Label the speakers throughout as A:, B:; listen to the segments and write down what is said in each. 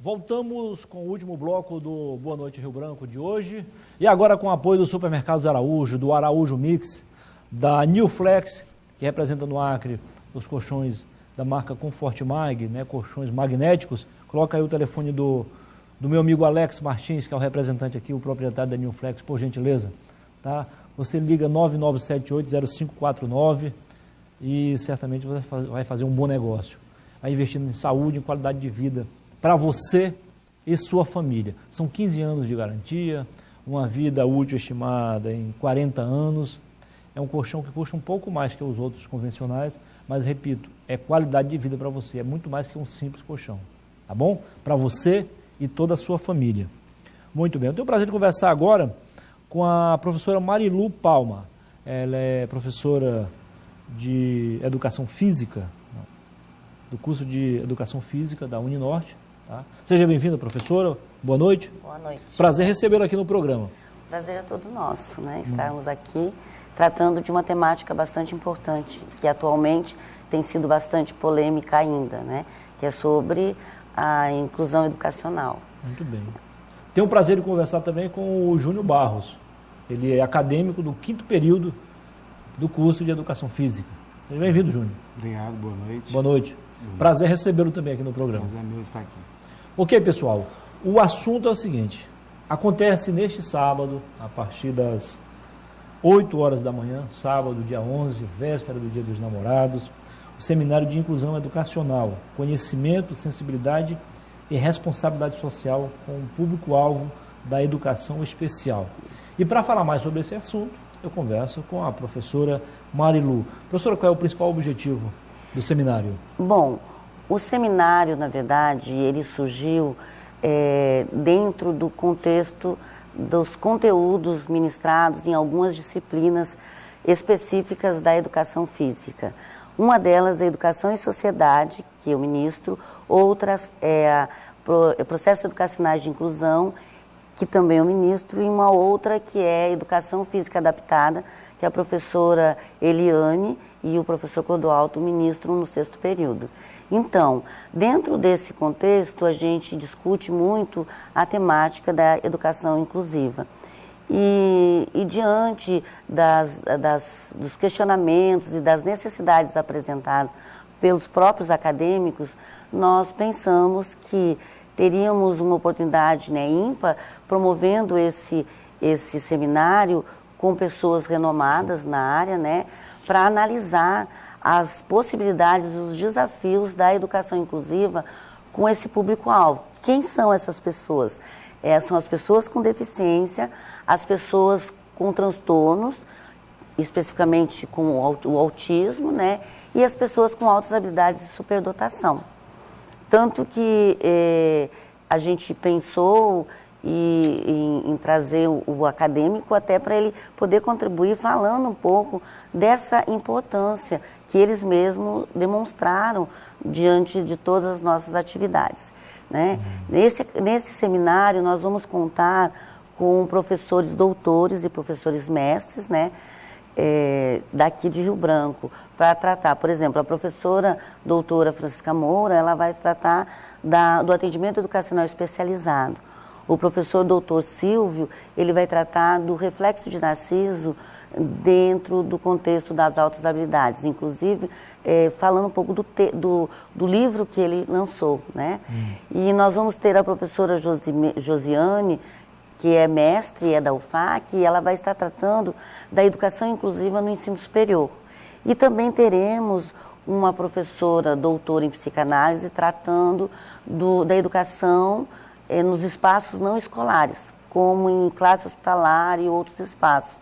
A: Voltamos com o último bloco do Boa Noite Rio Branco de hoje. E agora com o apoio do Supermercados Araújo, do Araújo Mix, da New Flex, que representa no Acre os colchões da marca Comfort Mag, né, colchões magnéticos. Coloca aí o telefone do meu amigo Alex Martins, que é o representante aqui, o proprietário da New Flex, por gentileza. Tá? Você liga 9978-0549 e certamente você vai fazer um bom negócio. Vai investindo em saúde, em qualidade de vida para você e sua família. São 15 anos de garantia, uma vida útil estimada em 40 anos. É um colchão que custa um pouco mais que os outros convencionais, mas, repito, é qualidade de vida para você. É muito mais que um simples colchão, tá bom? Para você e toda a sua família. Muito bem. Eu tenho o prazer de conversar agora com a professora Marilu Palma. Ela é professora de Educação Física, do curso de Educação Física da Uninorte. Tá? Seja bem-vinda, professora. Boa noite.
B: Boa noite.
A: Prazer recebê-la aqui no programa.
B: Prazer é todo nosso, né? Estarmos aqui tratando de uma temática bastante importante, que atualmente tem sido bastante polêmica ainda, né? Que é sobre a inclusão educacional.
A: Muito bem. Tenho o prazer de conversar também com o Júnior Barros. Ele é acadêmico do 5º período do curso de Educação Física. Seja bem-vindo, Júnior.
C: Obrigado, boa noite.
A: Boa noite. Prazer recebê-lo também aqui no programa.
C: Prazer meu estar aqui.
A: Ok, pessoal. O assunto é o seguinte. Acontece neste sábado, a partir das 8 horas da manhã, sábado, dia 11, véspera do Dia dos Namorados, o Seminário de Inclusão Educacional, Conhecimento, Sensibilidade e Responsabilidade Social com o público-alvo da educação especial. E para falar mais sobre esse assunto, eu converso com a professora Marilu. Professora, qual é o principal objetivo do seminário?
B: Bom, o seminário, na verdade, ele surgiu dentro do contexto dos conteúdos ministrados em algumas disciplinas específicas da educação física. Uma delas é Educação e Sociedade, que eu ministro, outras é Processos Educacionais de Inclusão, que também eu ministro, e uma outra que é Educação Física Adaptada, que a professora Eliane e o professor Clodoaldo ministram no 6º período. Então, dentro desse contexto, a gente discute muito a temática da educação inclusiva. E diante dos questionamentos e das necessidades apresentadas pelos próprios acadêmicos, nós pensamos que teríamos uma oportunidade, né, ímpar, promovendo esse seminário com pessoas renomadas na área, né, para analisar as possibilidades, os desafios da educação inclusiva com esse público-alvo. Quem são essas pessoas? São as pessoas com deficiência, as pessoas com transtornos, especificamente com o autismo, né, e as pessoas com altas habilidades de superdotação. Tanto que a gente pensou em trazer o acadêmico até para ele poder contribuir falando um pouco dessa importância que eles mesmos demonstraram diante de todas as nossas atividades, né? Nesse seminário nós vamos contar com professores doutores e professores mestres, né? Daqui de Rio Branco, para tratar, por exemplo, a professora doutora Francisca Moura, ela vai tratar do atendimento educacional especializado. O professor doutor Silvio, ele vai tratar do reflexo de Narciso dentro do contexto das altas habilidades, inclusive falando um pouco do livro que ele lançou, né? E nós vamos ter a professora Josiane, que é mestre, é da UFAC, e ela vai estar tratando da educação inclusiva no ensino superior. E também teremos uma professora doutora em psicanálise tratando da educação nos espaços não escolares, como em classe hospitalar e outros espaços.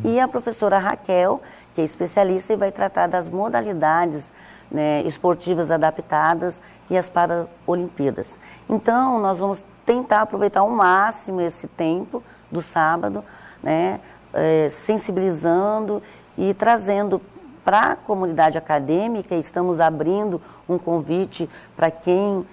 B: E a professora Raquel, que é especialista e vai tratar das modalidades, né, esportivas adaptadas e as Paralimpíadas. Então, nós vamos tentar aproveitar ao máximo esse tempo do sábado, né, sensibilizando e trazendo para a comunidade acadêmica. Estamos abrindo um convite para quem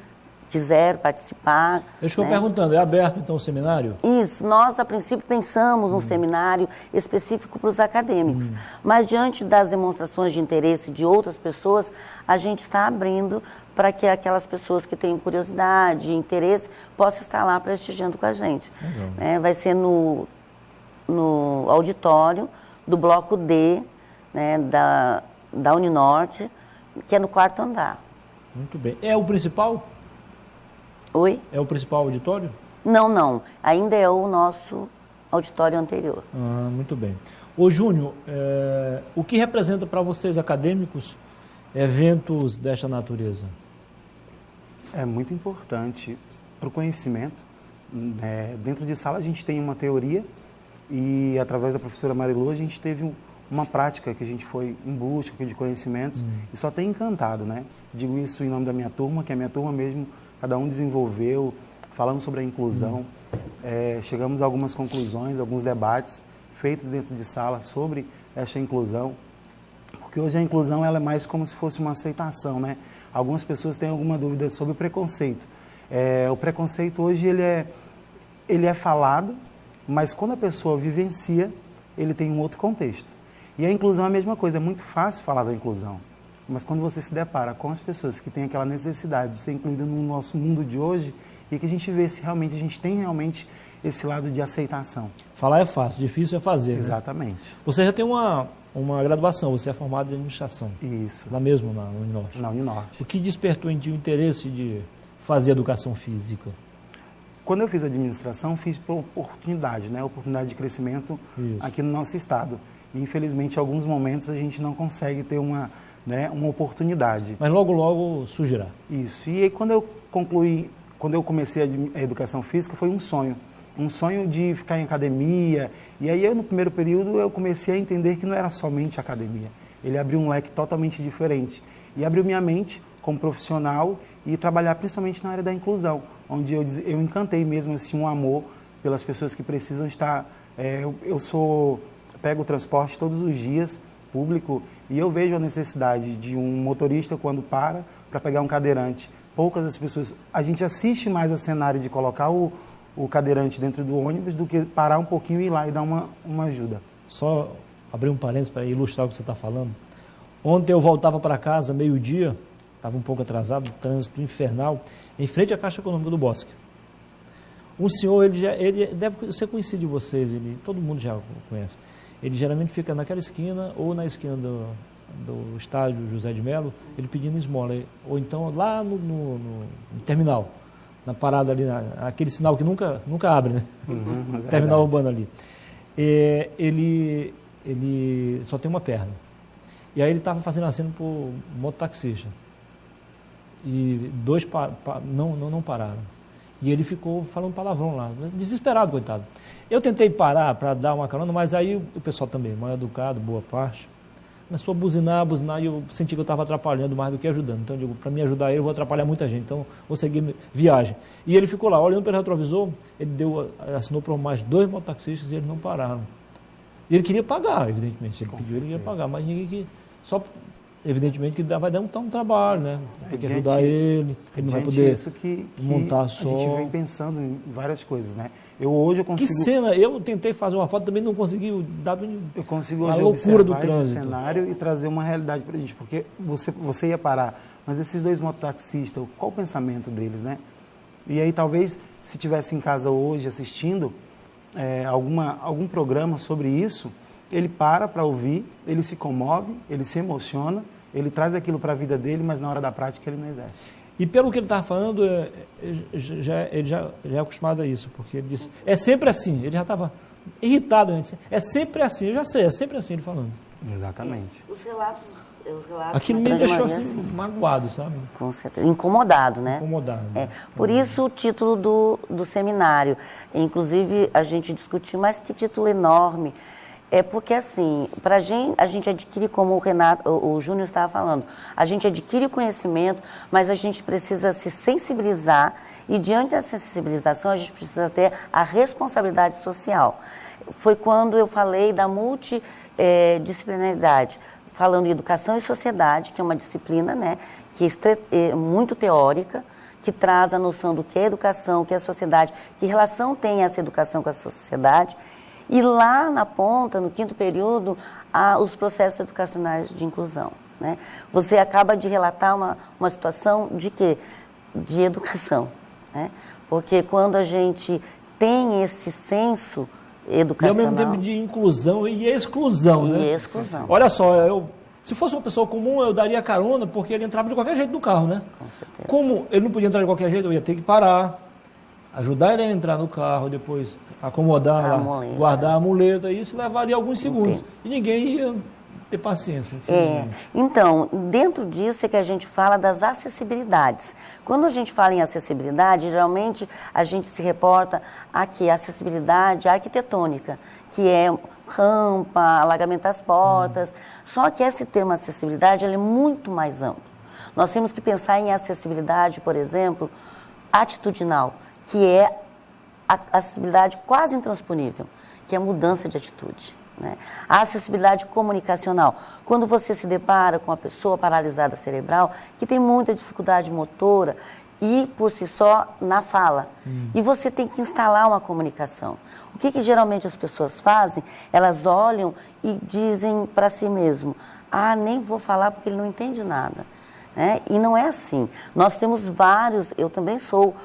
B: quiser participar.
A: Eu estou
B: né?
A: perguntando, é aberto então o seminário?
B: Isso, nós a princípio pensamos num seminário específico para os acadêmicos, mas diante das demonstrações de interesse de outras pessoas, a gente está abrindo para que aquelas pessoas que têm curiosidade, interesse, possam estar lá prestigiando com a gente. Vai ser no auditório do bloco D, né, da Uninorte, que é no 4º andar.
A: Muito bem. É o principal?
B: Oi?
A: É o principal auditório?
B: Não. Ainda é o nosso auditório anterior.
A: Muito bem. Ô Júnior, o que representa para vocês acadêmicos eventos desta natureza?
C: É muito importante para o conhecimento. Dentro de sala a gente tem uma teoria e através da professora Marilu a gente teve uma prática que a gente foi em busca de conhecimentos e só tem encantado, né? Digo isso em nome da minha turma, que a minha turma mesmo, cada um desenvolveu, falando sobre a inclusão. Chegamos a algumas conclusões, alguns debates feitos dentro de sala sobre esta inclusão, porque hoje a inclusão ela é mais como se fosse uma aceitação, né? Algumas pessoas têm alguma dúvida sobre o preconceito. O preconceito hoje ele é falado, mas quando a pessoa vivencia, ele tem um outro contexto. E a inclusão é a mesma coisa, é muito fácil falar da inclusão, mas quando você se depara com as pessoas que têm aquela necessidade de ser incluída no nosso mundo de hoje, e que a gente vê se realmente a gente tem realmente esse lado de aceitação.
A: Falar é fácil, difícil é fazer.
C: Exatamente.
A: Né? Você já tem uma graduação, você é formado em administração.
C: Isso.
A: Lá mesmo, na Uninorte.
C: Na Uninorte.
A: O que despertou em ti o interesse de fazer educação física?
C: Uma eu fiz administração, fiz por oportunidade, né? Oportunidade de crescimento aqui no nosso estado. E, infelizmente, em alguns momentos a gente não consegue ter uma oportunidade.
A: Mas logo, logo surgirá.
C: Isso. E aí, quando eu comecei a educação física, foi um sonho de ficar em academia. E aí, no primeiro período, eu comecei a entender que não era somente academia. Ele abriu um leque totalmente diferente. E abriu minha mente como profissional e trabalhar principalmente na área da inclusão, onde eu encantei mesmo assim, um amor pelas pessoas que precisam estar... Pego o transporte todos os dias, público, e eu vejo a necessidade de um motorista quando para pegar um cadeirante. Poucas as pessoas... A gente assiste mais a cenário de colocar o cadeirante dentro do ônibus do que parar um pouquinho e ir lá e dar uma ajuda.
A: Só abrir um parênteses para ilustrar o que você está falando. Ontem eu voltava para casa, meio-dia, estava um pouco atrasado, trânsito infernal, em frente à Caixa Econômica do Bosque. Um senhor, ele deve ser conhecido de vocês, todo mundo já conhece. Ele geralmente fica naquela esquina ou na esquina do estádio José de Melo, ele pedindo esmola, ou então lá no terminal, na parada ali, aquele sinal que nunca abre, né? Terminal urbano ali. Ele só tem uma perna. E aí ele estava fazendo aceno para o mototaxista. E dois não pararam. E ele ficou falando palavrão lá, desesperado, coitado. Eu tentei parar para dar uma carona, mas aí o pessoal também, mal educado, boa parte, começou a buzinar, e eu senti que eu estava atrapalhando mais do que ajudando. Então eu digo, para me ajudar ele, eu vou atrapalhar muita gente, então vou seguir viagem. E ele ficou lá, olhando pelo retrovisor, ele assinou para mais 2 mototaxistas e eles não pararam. E ele queria pagar, evidentemente, ele ia pagar, mas ninguém que... Evidentemente que vai dar um trabalho, né? Tem que ajudar ele não vai poder
C: isso que
A: montar só.
C: A gente vem pensando em várias coisas, né? Hoje eu consigo...
A: Que cena! Eu tentei fazer uma foto, também não consegui dar
C: Eu consigo
A: a
C: hoje
A: loucura do
C: observar esse
A: trânsito.
C: cenário e trazer uma realidade para a gente, porque você ia parar, mas esses 2 mototaxistas, qual o pensamento deles, né? E aí talvez, se tivesse em casa hoje assistindo algum programa sobre isso, ele para ouvir, ele se comove, ele se emociona, ele traz aquilo para a vida dele, mas na hora da prática ele não exerce.
A: E pelo que ele estava falando, ele já é acostumado a isso, porque ele disse, é sempre assim, ele já estava irritado antes, é sempre assim, eu já sei, é sempre assim ele falando.
C: Exatamente.
B: Os relatos
A: aquilo me deixou assim, magoado, sabe?
B: Com certeza, incomodado, né?
A: Incomodado.
B: Por isso o título do seminário, inclusive a gente discutiu, mas que título enorme. Porque assim, a gente adquire, como o Júnior estava falando, a gente adquire conhecimento, mas a gente precisa se sensibilizar e diante da sensibilização a gente precisa ter a responsabilidade social. Foi quando eu falei da multidisciplinaridade, falando em educação e sociedade, que é uma disciplina, né, que é muito teórica, que traz a noção do que é educação, o que é sociedade, que relação tem essa educação com a sociedade. E lá na ponta, no 5º período, há os processos educacionais de inclusão, né? Você acaba de relatar uma situação de quê? De educação, né? Porque quando a gente tem esse senso educacional...
A: E ao mesmo tempo de inclusão e exclusão, né?
B: E exclusão.
A: Olha só, se fosse uma pessoa comum, eu daria carona, porque ele entrava de qualquer jeito no carro, né?
B: Com certeza.
A: Como ele não podia entrar de qualquer jeito, eu ia ter que parar, ajudar ele a entrar no carro, depois acomodar lá, guardar a muleta, e isso levaria alguns segundos. E ninguém ia ter paciência, infelizmente.
B: Então, dentro disso é que a gente fala das acessibilidades. Quando a gente fala em acessibilidade, geralmente a gente se reporta aqui a acessibilidade arquitetônica, que é rampa, alagamento das portas. Só que esse termo acessibilidade ele é muito mais amplo. Nós temos que pensar em acessibilidade, por exemplo, atitudinal, que é a acessibilidade quase intransponível, que é a mudança de atitude, né? A acessibilidade comunicacional, quando você se depara com uma pessoa paralisada cerebral, que tem muita dificuldade motora e, por si só, na fala. E você tem que instalar uma comunicação. O que geralmente as pessoas fazem? Elas olham e dizem para si mesmo, nem vou falar porque ele não entende nada. E não é assim. Nós temos vários, eu também sou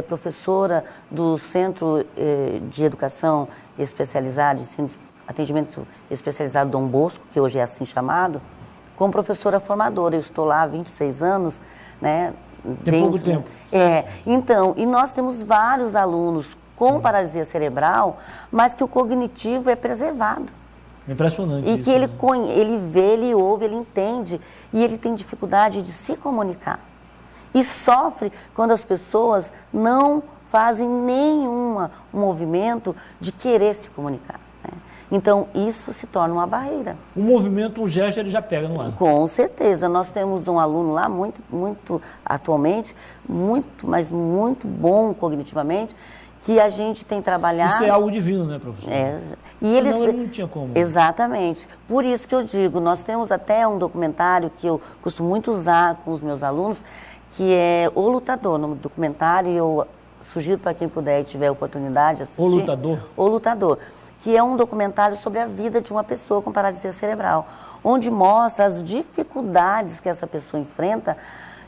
B: professora do Centro de Educação Especializada, Atendimento Especializado Dom Bosco, que hoje é assim chamado, como professora formadora. Eu estou lá há 26 anos, né?
A: Tem pouco tempo.
B: Então, e nós temos vários alunos com paralisia cerebral, mas que o cognitivo é preservado.
A: Impressionante.
B: E
A: isso,
B: que ele vê, ele ouve, ele entende, e ele tem dificuldade de se comunicar. E sofre quando as pessoas não fazem nenhum movimento de querer se comunicar, né? Então, isso se torna uma barreira.
A: Um movimento, um gesto, ele já pega no ar.
B: Com certeza. Nós temos um aluno lá, atualmente, mas muito bom cognitivamente, que a gente tem trabalhado...
A: Isso é algo divino, né, professor?
B: Senão
A: ele não tinha como.
B: Exatamente. Por isso que eu digo, nós temos até um documentário que eu costumo muito usar com os meus alunos, que é O Lutador, no documentário, e eu sugiro para quem puder e tiver oportunidade de assistir.
A: O Lutador?
B: O Lutador, que é um documentário sobre a vida de uma pessoa com paralisia cerebral, onde mostra as dificuldades que essa pessoa enfrenta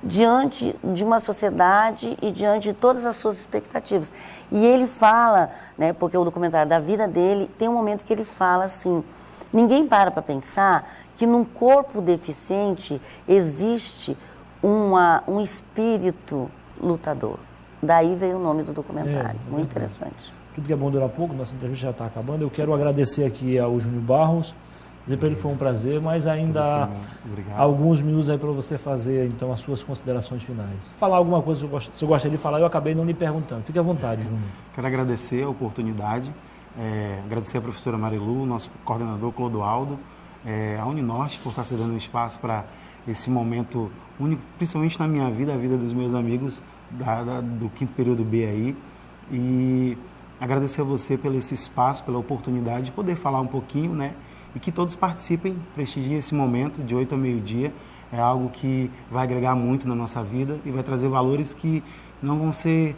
B: diante de uma sociedade e diante de todas as suas expectativas. E ele fala, né, porque o documentário da vida dele, tem um momento que ele fala assim, ninguém para pensar que num corpo deficiente existe um espírito lutador. Daí veio o nome do documentário, muito interessante.
A: Tudo que é bom dura pouco, nossa entrevista já está acabando. Eu quero agradecer aqui ao Júnior Barros, dizer para ele que foi um prazer, mas ainda há alguns minutos aí para você fazer, então, as suas considerações finais. Falar alguma coisa que você gostaria de falar, eu acabei não lhe perguntando. Fique à vontade, Júnior.
C: Quero agradecer a oportunidade, agradecer a professora Marilu, nosso coordenador Clodoaldo, a Uninorte por estar cedendo um espaço para esse momento único, principalmente na minha vida, a vida dos meus amigos do 5º período B aí. E agradecer a você pelo esse espaço, pela oportunidade de poder falar um pouquinho, né? E que todos participem, prestigiem esse momento de 8 ao meio-dia. É algo que vai agregar muito na nossa vida e vai trazer valores que não vão ser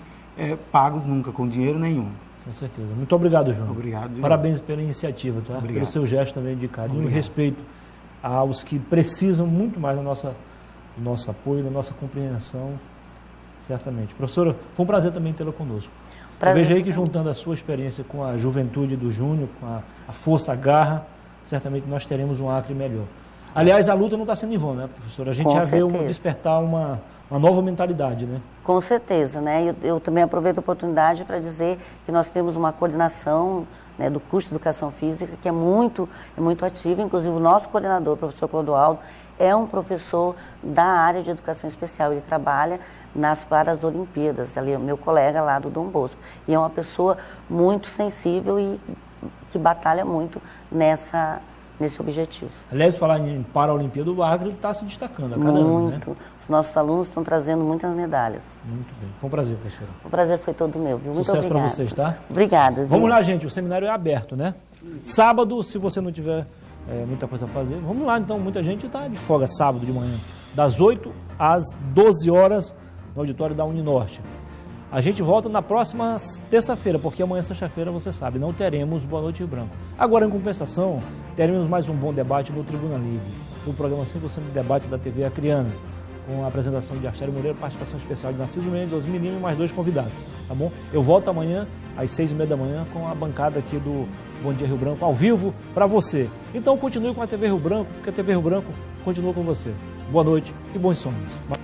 C: pagos nunca com dinheiro nenhum.
A: Com certeza. Muito obrigado, João.
C: Obrigado.
A: Parabéns pela iniciativa, tá? Obrigado. Pelo seu gesto também de carinho e respeito aos que precisam muito mais do nosso apoio, da nossa compreensão, certamente. Professora, foi um prazer também tê-la conosco. Eu vejo aí que juntando a sua experiência com a juventude do Júnior, com a força, a garra, certamente nós teremos um Acre melhor. Aliás, a luta não está sendo em vão, né, professora? A gente já vê despertar uma nova mentalidade, né?
B: Com certeza, né? Eu também aproveito a oportunidade para dizer que nós temos uma coordenação, né, do curso de Educação Física que é muito ativa. Inclusive, o nosso coordenador, o professor Clodoaldo, é um professor da área de Educação Especial. Ele trabalha para as Olimpíadas, ele é meu colega lá do Dom Bosco. E é uma pessoa muito sensível e que batalha muito nesse objetivo.
A: Aliás, falar em Paralimpíada, o Acre está se destacando a cada ano, né?
B: Os nossos alunos estão trazendo muitas medalhas.
A: Muito bem. Foi um prazer, professora.
B: O prazer foi todo meu, viu? Muito
A: Sucesso
B: obrigada.
A: para vocês, tá?
B: Obrigada.
A: Vamos lá, gente. O seminário é aberto, né? Sábado, se você não tiver muita coisa a fazer, vamos lá, então. Muita gente está de folga sábado de manhã. Das 8 às 12 horas, no auditório da Uninorte. A gente volta na próxima terça-feira, porque amanhã, sexta-feira, você sabe, não teremos Boa Noite Rio Branco. Agora, em compensação, teremos mais um bom debate no Tribuna Livre, o programa 100% de debate da TV Acreana, com a apresentação de Astério Moreira, participação especial de Narciso Mendes, os meninos e mais 2 convidados, tá bom? Eu volto amanhã, às 6h30 da manhã, com a bancada aqui do Bom Dia Rio Branco, ao vivo, para você. Então, continue com a TV Rio Branco, porque a TV Rio Branco continua com você. Boa noite e bons sonhos.